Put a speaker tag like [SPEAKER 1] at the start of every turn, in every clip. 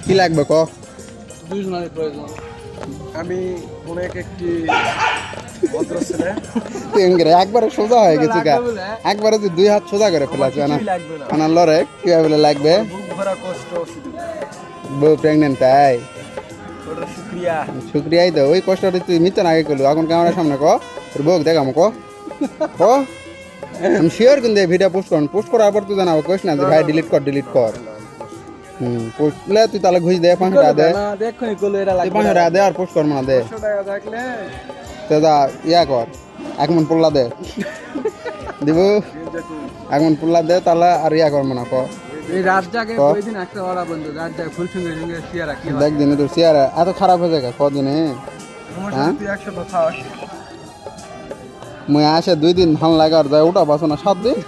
[SPEAKER 1] কি লাগবে ক?
[SPEAKER 2] দুইজনের প্রয়োজন। আমি অনেক একটি ভদ্র ছেলে।
[SPEAKER 1] একবারে সোজা হয়ে গেছে গা, একবারে তুই 2 হাত সোজা করে ফেলাছ না আনার লড়ে কিভাবে বলে লাগবে?
[SPEAKER 2] বুক ভরা কষ্ট।
[SPEAKER 1] বউ প্রেগনেন্ট তাই?
[SPEAKER 2] ওটা শুক্রিয়া।
[SPEAKER 1] শুক্রিয়াই তো, ওই কষ্টটা তুই মিথ্যা আগে করলু, এখন ক্যামেরার সামনে ক তোর বউ দেখাম ক ক। আমি শিওর কিন্তু এই ভিডিও পোস্ট করার পর তুই জানাবো, কইস না যে ভাই ডিলিট কর। পোস্টলে তুই তাহলে ঘুষ দে 500 টাকা দে,
[SPEAKER 2] দেখনি কইলো এরা লাগবে
[SPEAKER 1] 500 টাকা দে আর পোস্ট কর না দে
[SPEAKER 2] 500 টাকা থাকলে
[SPEAKER 1] তো দা ইয়া কর, 1 মন পোল্লা দে দিব, 1 মন পোল্লা দে তাহলে আর ইয়া কর না ক।
[SPEAKER 2] এই রাত জাগে ওই দিন একটা ওরা বন্ধু রাত জাগে ফুল সঙ্গে সঙ্গে শেয়ার রাখি
[SPEAKER 1] দেখ দিনে তোর শেয়ার এত খারাপ হয়ে যায় কদিনে।
[SPEAKER 2] হ্যাঁ তুই 100 তো থাক।
[SPEAKER 1] মুই আসে 2 দিন ভাল লাগে আর যায় ওটা বাসো না 7 দিন।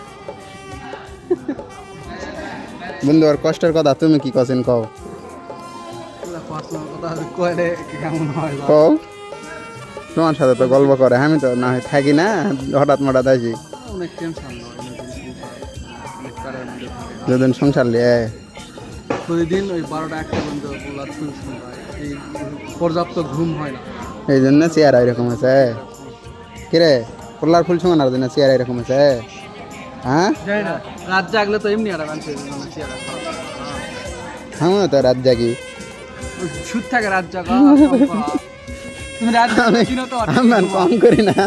[SPEAKER 1] বন্ধু আর কষ্টের কথা তুমি কি কছেন কও?
[SPEAKER 2] পার্সোনাল কথা কইলে কেমন হয়
[SPEAKER 1] কও, তোমার সাথে তো গল্প করে, আমি তো না হয় থাকি না, হঠাৎ মঠাৎ আসি।
[SPEAKER 2] অনেক টেনশন হয় অনেক কারণ
[SPEAKER 1] যেদিন সংসার লিয়ে
[SPEAKER 2] প্রতিদিন ওই 12টা 1টা পর্যন্ত পোলার ফুল হয়, এই পর্যাপ্ত ঘুম হয় না।
[SPEAKER 1] এই জন্য চেয়ার এরকম আছে কিরে, পোল্লার ফুল সঙ্গে না দিন চেয়ার এরকম আছে। হ্যাঁ
[SPEAKER 2] জানি না, রাত জাগলে তো এমনি একটা মানুষের চেয়ার
[SPEAKER 1] আমিও তো রাত জাগি,
[SPEAKER 2] সুদ থাকে রাত জাগা। তুমি রাত দিনও তো
[SPEAKER 1] আমি কম করি না।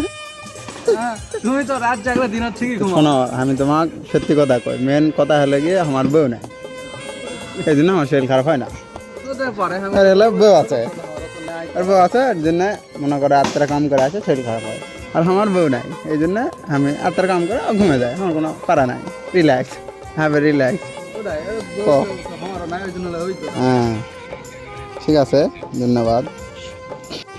[SPEAKER 2] তুমি তো রাত জাগলে দিন ঠিকই ঘুমাও।
[SPEAKER 1] শোনো আমি তোমাকে সত্যি কথা কই, মেন কথা হলো গিয়ে আমার বউ নাই, এই জন্য আমার শরীর খারাপ হয় না। আর হলো বউ আছে, আর বউ আছে এর জন্য মনে করে 8টা কাম করে আছে শরীর খারাপ হয়, আর আমার বউ নাই এই জন্য আমি 8টা কাম করে ঘুমে যায়, আমার কোনো পারা নাই, রিল্যাক্স হ্যাভে রিল্যাক্স। হ্যাঁ ঠিক আছে, ধন্যবাদ।